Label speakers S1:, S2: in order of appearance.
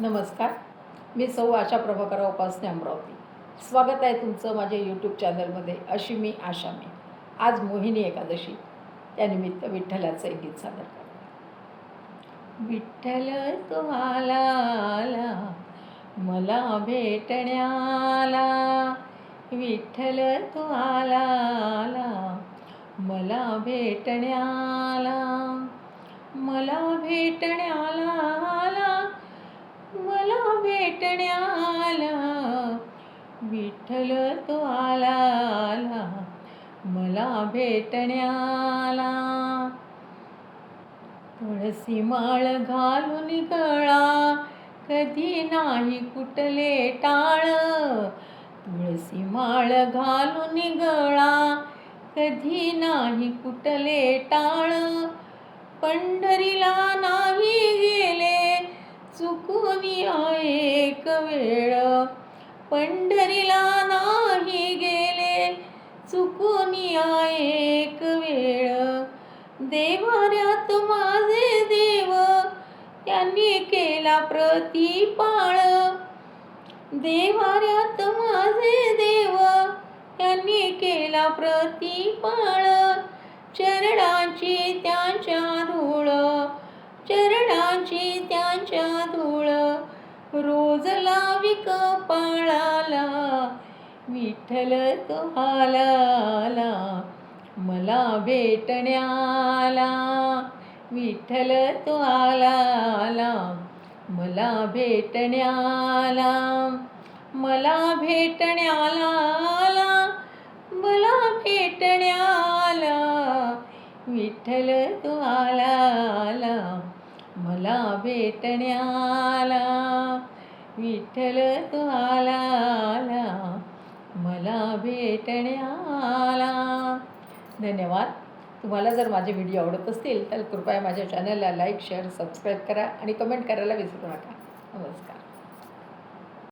S1: नमस्कार. मी सौ आशा प्रभाकरराव उपासने अमरावती. स्वागत आहे तुमचं माझ्या यूट्यूब चॅनलमध्ये. अशी मी आशा मी. आज मोहिनी एकादशी, त्यानिमित्त विठ्ठलाचं एक गीत सादर करते. विठ्ठल तो आला आला मला भेटण्याला, विठ्ठल तो आला आला मला भेटण्याला, मला भेटण्याला आला, मला भेटण्याला, विठ्ठल तो आला आला मला भेटण्याला. तुळसी माळ घालून गळा कधी नाही कुठले टाळ, तुळसी माळ घालून गळा कधी नाही कुठले टाळ, पंढरीला नाही गेले चुकून एक वेळ, पंढरीला नाही गेले चुकून एक वेळ, देवाऱ्यात माझे देव त्यांनी केला प्रतिपाळ, देवाऱ्यात माझे देव त्यांनी केला प्रतिपाळ, चरणाची त्यांच्या धूळ, चरणाची त्यांच्या धूळ रोज लावी कपाळाला, विठ्ठल तो आला आला मला भेटण्याला, विठ्ठल तो आला आला मला भेटण्याला, मला भेटण्याला आला, मला भेटण्याला, विठ्ठल तो आला आला मला भेटण्याला, विठ्ठल तो आला आला मला भेटण्याला. धन्यवाद. तुम्हाला जर माझे व्हिडिओ आवडत असतील तर कृपया माझ्या चॅनलला लाईक, शेअर, सबस्क्राईब करा आणि कमेंट करायला विसरू नका. नमस्कार.